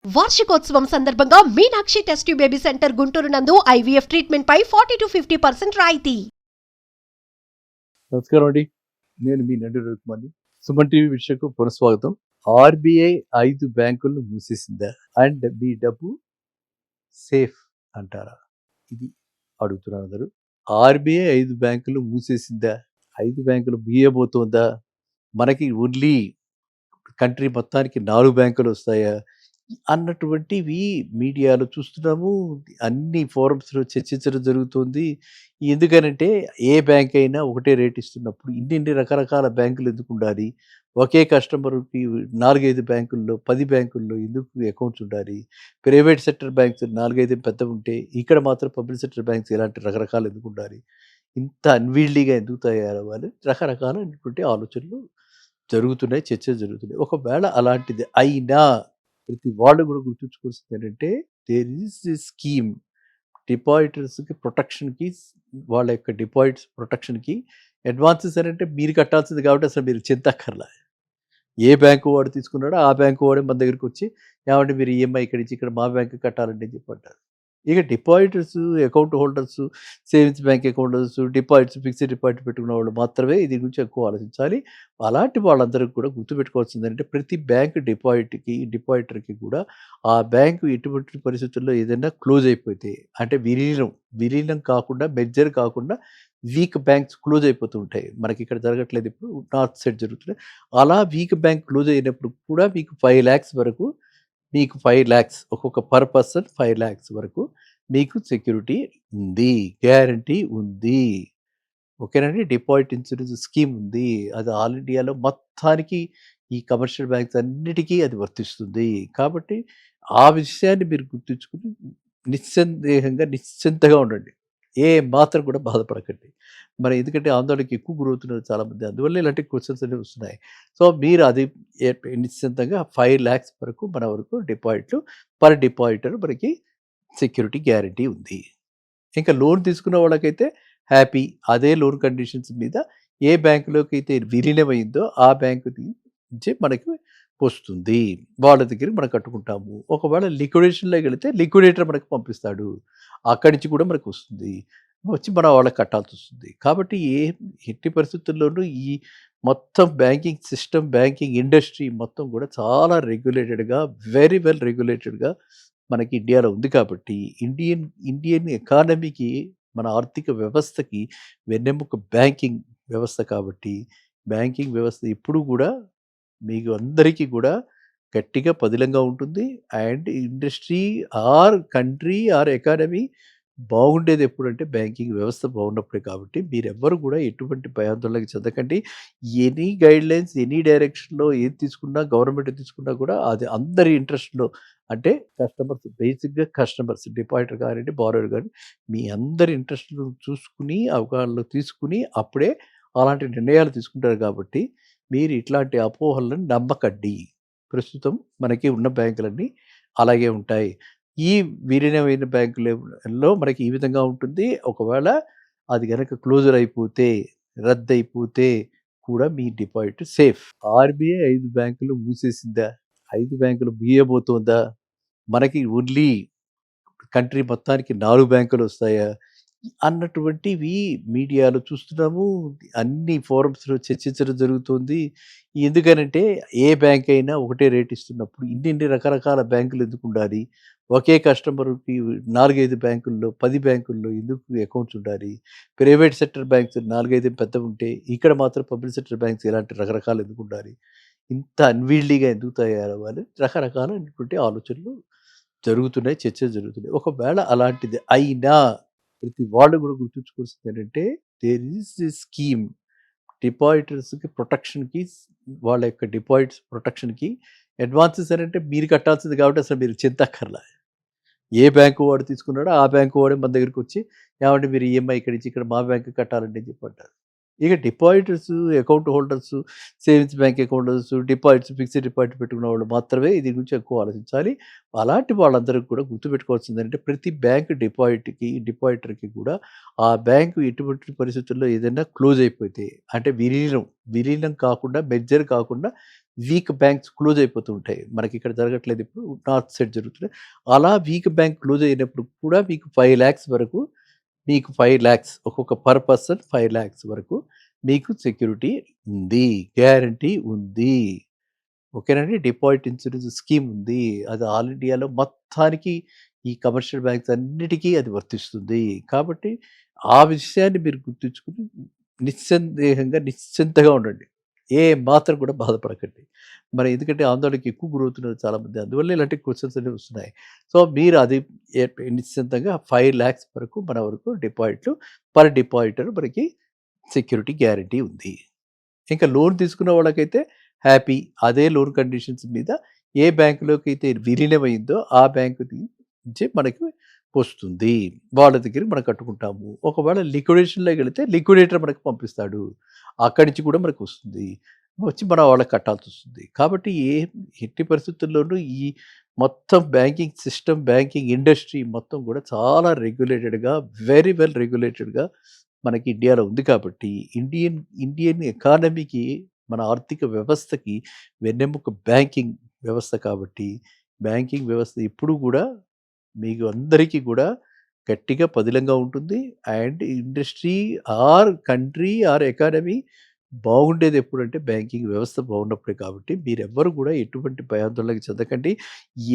వార్షికోత్సవం సందర్భంగా Meenakshi test tube baby centre Guntur నందు ఐవీఎఫ్ ట్రీట్మెంట్ పై 40-50% రాయితీ. నమస్కారం అండి, నేను మీ నండి రవికుమార్ని. సుమన్ టీవీ విషయకు పునఃస్వాగతం. ఆర్బీఐ 5 బ్యాంకులను మూసేసిందా అండ్ మీ డబ్బు సేఫ్ అంటారా? ఇది అడుగుతున్నారు అందరూ. ఆర్బీఐ 5 బ్యాంకులు మూసేసిందా, 5 బ్యాంకులు మూయబోతోందా, మనకి ఓన్లీ కంట్రీ మొత్తానికి 4 బ్యాంకులు వస్తాయా అన్నటువంటివి మీడియాలో చూస్తున్నాము. అన్ని ఫోరమ్స్లో చర్చించడం జరుగుతుంది. ఎందుకనంటే ఏ బ్యాంక్ అయినా ఒకటే రేట్ ఇస్తున్నప్పుడు ఇన్ని రకరకాల బ్యాంకులు ఎందుకు ఉండాలి? ఒకే కస్టమర్కి 4-5 బ్యాంకుల్లో 10 బ్యాంకుల్లో ఎందుకు అకౌంట్స్ ఉండాలి? ప్రైవేట్ సెక్టర్ బ్యాంక్స్ 4-5 పెద్ద ఉంటే ఇక్కడ మాత్రం పబ్లిక్ సెక్టర్ బ్యాంక్స్ ఇలాంటి రకరకాలు ఎందుకు ఉండాలి? ఇంత అన్వీల్లీగా ఎందుకు తయారవ్వాలి? రకరకాలైనటువంటి ఆలోచనలు జరుగుతున్నాయి, చర్చలు జరుగుతున్నాయి. ఒకవేళ అలాంటిది అయినా ప్రతి వాళ్ళు కూడా గుర్తుంచుకోవాల్సింది ఏంటంటే, దేర్ ఈస్ ఎ స్కీమ్ డిపాజిటర్స్కి ప్రొటెక్షన్కి, వాళ్ళ యొక్క డిపాజిట్స్ ప్రొటెక్షన్కి అడ్వాన్సెస్ అంటే మీరు కట్టాల్సింది కాబట్టి అసలు మీరు చింతక్కర్లా. ఏ బ్యాంకు వాడు తీసుకున్నాడో ఆ బ్యాంకు వాడే మన దగ్గరికి వచ్చి ఏమంటే మీరు ఈఎంఐ ఇక్కడి నుంచి ఇక్కడ మా బ్యాంకు కట్టాలండి అని చెప్పంటారు. ఇక depositors, account holders, savings bank account holders, deposits, fixed deposit పెట్టుకున్న వాళ్ళు మాత్రమే దీని గురించి ఎక్కువ ఆలోచించాలి. అలాంటి వాళ్ళందరికీ కూడా గుర్తుపెట్టుకోవాల్సింది ఏంటంటే, ప్రతి బ్యాంక్ డిపాజిటర్కి కూడా ఆ బ్యాంకు ఎటువంటి పరిస్థితుల్లో ఏదైనా క్లోజ్ అయిపోతే, అంటే విలీనం కాకుండా, మెర్జర్ కాకుండా వీక్ బ్యాంక్స్ క్లోజ్ అయిపోతూ ఉంటాయి. మనకి ఇక్కడ జరగట్లేదు, ఇప్పుడు నార్త్ సైడ్ జరుగుతున్నాయి. అలా వీక్ బ్యాంక్ క్లోజ్ అయినప్పుడు కూడా మీకు 5 lakhs వరకు, మీకు 5 lakhs ఒక్కొక్క పర్ పర్సన్ 5 lakhs వరకు మీకు సెక్యూరిటీ ఉంది, గ్యారంటీ ఉంది. ఓకేనండి. డిపాజిట్ ఇన్సూరెన్స్ స్కీమ్ ఉంది. అది ఆల్ ఇండియాలో మొత్తానికి ఈ కమర్షియల్ బ్యాంక్స్ అన్నిటికీ అది వర్తిస్తుంది. కాబట్టి ఆ విషయాన్ని మీరు గుర్తుంచుకుని నిశ్చింతగా ఉండండి. ఏ మాత్రం కూడా బాధపడకండి. మరి ఎందుకంటే ఆందోళనకి ఎక్కువ గురవుతున్నారు చాలామంది, అందువల్ల ఇలాంటి క్వశ్చన్స్ అనేవి వస్తున్నాయి. సో మీరు అది నిశ్చింతంగా 5 lakhs వరకు మన వరకు డిపాజిట్లు, పర్ డిపాజిటర్ మనకి సెక్యూరిటీ గ్యారంటీ ఉంది. ఇంకా లోన్ తీసుకున్న వాళ్ళకైతే హ్యాపీ. అదే లోన్ కండిషన్స్ మీద ఏ బ్యాంకులోకి అయితే విలీనమైందో ఆ బ్యాంకు నుంచి మనకి వస్తుంది, వాళ్ళ దగ్గర మనం కట్టుకుంటాము. ఒకవేళ లిక్విడేషన్లోకి వెళితే లిక్విడేటర్ మనకు పంపిస్తాడు, అక్కడి నుంచి కూడా మనకు వస్తుంది, వచ్చి మనం వాళ్ళకి కట్టాల్సి వస్తుంది. కాబట్టి ఎట్టి పరిస్థితుల్లోనూ ఈ మొత్తం బ్యాంకింగ్ సిస్టమ్, బ్యాంకింగ్ ఇండస్ట్రీ మొత్తం కూడా చాలా రెగ్యులేటెడ్గా, వెరీ వెల్ రెగ్యులేటెడ్గా మనకి ఇండియాలో ఉంది. కాబట్టి ఇండియన్ ఎకానమీకి, మన ఆర్థిక వ్యవస్థకి వెన్నెముక బ్యాంకింగ్ వ్యవస్థ. కాబట్టి బ్యాంకింగ్ వ్యవస్థ ఎప్పుడు కూడా మీకు అందరికీ కూడా గట్టిగా పదిలంగా ఉంటుంది. And industry or country or economy బాగుండేది ఎప్పుడంటే బ్యాంకింగ్ వ్యవస్థ బాగున్నప్పుడే. కాబట్టి మీరెవ్వరు కూడా ఎటువంటి భయాందోళనకి చెందకండి. ఎనీ గైడ్లైన్స్, ఎనీ డైరెక్షన్లో ఏది తీసుకున్నా, గవర్నమెంట్ తీసుకున్నా కూడా అది అందరి ఇంట్రెస్ట్లో, అంటే కస్టమర్స్, బేసిక్గా కస్టమర్స్, డిపాజిటర్ కానివ్వండి, బారోయర్ కానీ, మీ అందరి ఇంట్రెస్ట్లు చూసుకుని అవగాహనలో తీసుకుని అప్పుడే అలాంటి నిర్ణయాలు తీసుకుంటారు. కాబట్టి మీరు ఇట్లాంటి అపోహలను నమ్మకండి. ప్రస్తుతం మనకి ఉన్న బ్యాంకులన్నీ అలాగే ఉంటాయి. ఈ విలీనమైన బ్యాంకులలో మనకి ఈ విధంగా ఉంటుంది. ఒకవేళ అది కనుక క్లోజర్ అయిపోతే, రద్దయిపోతే కూడా మీ డిపాజిట్ సేఫ్. ఆర్బీఐ 5 బ్యాంకులు మూసేసిందా, 5 బ్యాంకులు మూయబోతోందా, మనకి ఓన్లీ కంట్రీ మొత్తానికి 4 బ్యాంకులు వస్తాయా అన్నటువంటివి మీడియాలో చూస్తున్నాము. అన్ని ఫోరమ్స్లో చర్చించడం జరుగుతుంది. ఎందుకనంటే ఏ బ్యాంక్ అయినా ఒకటే రేట్ ఇస్తున్నప్పుడు ఇన్ని రకరకాల బ్యాంకులు ఎందుకు ఉండాలి? ఒకే కస్టమర్కి 4-5 బ్యాంకుల్లో 10 బ్యాంకుల్లో ఎందుకు అకౌంట్స్ ఉండాలి? ప్రైవేట్ సెక్టర్ బ్యాంక్స్ 4-5 పెద్ద ఉంటే ఇక్కడ మాత్రం పబ్లిక్ సెక్టర్ బ్యాంక్స్ ఇలాంటి రకరకాలు ఎందుకు ఉండాలి? ఇంత అన్వీల్లీగా ఎందుకు తయారవ్వాలి? రకరకాలైనటువంటి ఆలోచనలు జరుగుతున్నాయి, చర్చలు జరుగుతున్నాయి. ఒకవేళ అలాంటిది అయినా ప్రతి వాళ్ళు కూడా గుర్తుంచుకోవాల్సింది ఏంటంటే, దేర్ ఈస్ ఎ స్కీమ్ డిపాజిటర్స్కి ప్రొటెక్షన్కి, వాళ్ళ యొక్క డిపాజిట్స్ ప్రొటెక్షన్కి అడ్వాన్సెస్ అంటే మీరు కట్టాల్సింది కాబట్టి అసలు మీరు చింతక్కర్లా. ఏ బ్యాంకు వాడు తీసుకున్నాడో ఆ బ్యాంకు వాడే మన దగ్గరికి వచ్చి ఏమంటే మీరు ఈఎంఐ ఇక్కడి నుంచి ఇక్కడ మా బ్యాంకు కట్టాలండి అని చెప్పంటారు. ఇక depositors, account holders, savings bank account holders, deposits, fixed deposit పెట్టుకున్న వాళ్ళు మాత్రమే దీని గురించి ఎక్కువ ఆలోచించాలి. అలాంటి వాళ్ళందరికీ కూడా గుర్తుపెట్టుకోవాల్సింది ఏంటంటే, ప్రతి బ్యాంక్ డిపాజిటర్కి కూడా ఆ బ్యాంకు ఎటువంటి పరిస్థితుల్లో ఏదైనా క్లోజ్ అయిపోతే, అంటే విలీనం కాకుండా, మెర్జర్ కాకుండా వీక్ బ్యాంక్స్ క్లోజ్ అయిపోతూ ఉంటాయి. మనకి ఇక్కడ జరగట్లేదు, ఇప్పుడు నార్త్ సైడ్ జరుగుతున్నాయి. అలా వీక్ బ్యాంక్ క్లోజ్ అయినప్పుడు కూడా మీకు 5,00,000 వరకు, మీకు 5,00,000 ఒక్కొక్క పర్ పర్సన్ 5,00,000 వరకు మీకు సెక్యూరిటీ ఉంది, గ్యారంటీ ఉంది. ఓకేనండి. డిపాజిట్ ఇన్సూరెన్స్ స్కీమ్ ఉంది. అది ఆల్ ఇండియాలో మొత్తానికి ఈ కమర్షియల్ బ్యాంక్స్ అన్నిటికీ అది వర్తిస్తుంది. కాబట్టి ఆ విషయాన్ని మీరు గుర్తుంచుకుని నిస్సందేహంగా నిశ్చింతగా ఉండండి. ఏ మాత్రం కూడా బాధపడకండి. మరి ఎందుకంటే ఆందోళనకి ఎక్కువ గురవుతున్నారు చాలామంది. అందువల్ల ఇలాంటి క్వెషన్స్ అనేవి వస్తున్నాయి. సో మీరు అది నిశ్చింతంగా 5,00,000 వరకు మన వరకు డిపాజిట్లు పర్ డిపాజిటర్ మనకి సెక్యూరిటీ గ్యారంటీ ఉంది. ఇంకా లోన్ తీసుకున్న వాళ్ళకైతే హ్యాపీ. అదే లోన్ కండిషన్స్ మీద ఏ బ్యాంకులోకి అయితే విలీనమైందో ఆ బ్యాంకు నుంచి మనకి వస్తుంది. వాళ్ళ దగ్గర మనం కట్టుకుంటాము. ఒకవేళ లిక్విడేషన్‌లోకి వెళితే లిక్విడేటర్ మనకు పంపిస్తాడు. అక్కడి నుంచి కూడా మనకు వస్తుంది. వచ్చి మనం వాళ్ళకి కట్టాల్సొస్తుంది. కాబట్టి ఎట్టి పరిస్థితుల్లోనూ ఈ మొత్తం బ్యాంకింగ్ సిస్టమ్, బ్యాంకింగ్ ఇండస్ట్రీ మొత్తం కూడా చాలా రెగ్యులేటెడ్‌గా, వెరీ వెల్ రెగ్యులేటెడ్‌గా మనకి ఇండియాలో ఉంది కాబట్టి ఇండియన్ ఎకానమీకి, మన ఆర్థిక వ్యవస్థకి వెన్నెముక బ్యాంకింగ్ వ్యవస్థ కాబట్టి, బ్యాంకింగ్ వ్యవస్థ ఎప్పుడూ కూడా మీకు అందరికీ కూడా గట్టిగా పదిలంగా ఉంటుంది. And industry or country or economy బాగుండేది ఎప్పుడంటే బ్యాంకింగ్ వ్యవస్థ బాగున్నప్పుడే. కాబట్టి మీరెవ్వరు కూడా ఎటువంటి భయాందోళనకి చెందకండి.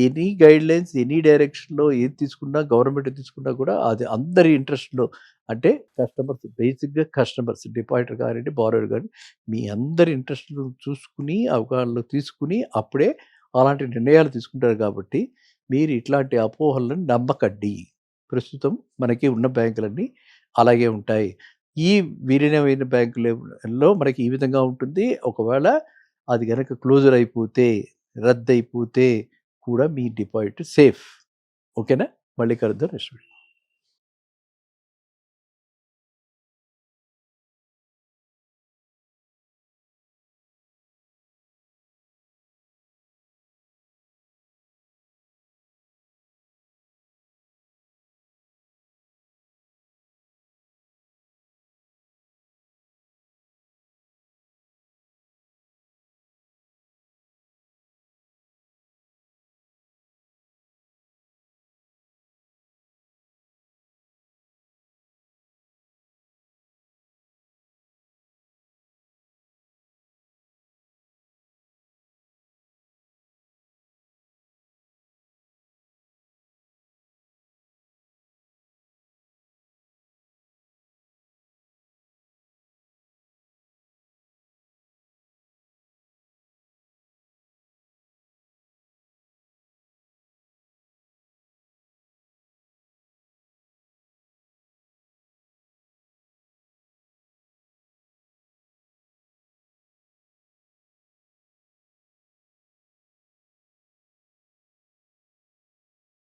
ఎనీ గైడ్‌లైన్స్, ఎనీ డైరెక్షన్‌లో ఏది తీసుకున్నా, గవర్నమెంట్ తీసుకున్నా కూడా అది అందరి ఇంట్రెస్ట్‌లో, అంటే కస్టమర్స్, బేసిక్‌గా కస్టమర్స్, డిపాజిటర్ కానివ్వండి, బారోవర్ కానీ మీ అందరి ఇంట్రెస్ట్‌లు చూసుకుని, అవగాహనలో తీసుకుని అప్పుడే అలాంటి నిర్ణయాలు తీసుకుంటారు. కాబట్టి మీరు ఇట్లాంటి అపోహలను నమ్మకండి. ప్రస్తుతం మనకి ఉన్న బ్యాంకులన్నీ అలాగే ఉంటాయి. ఈ విలీనమైన బ్యాంకులలో మనకి ఈ విధంగా ఉంటుంది. ఒకవేళ అది గనక క్లోజర్ అయిపోతే, రద్దయిపోతే కూడా మీ డిపాజిట్ సేఫ్. ఓకేనా? మళ్ళీ కలుద్దాం నెక్స్ట్ వీడియో.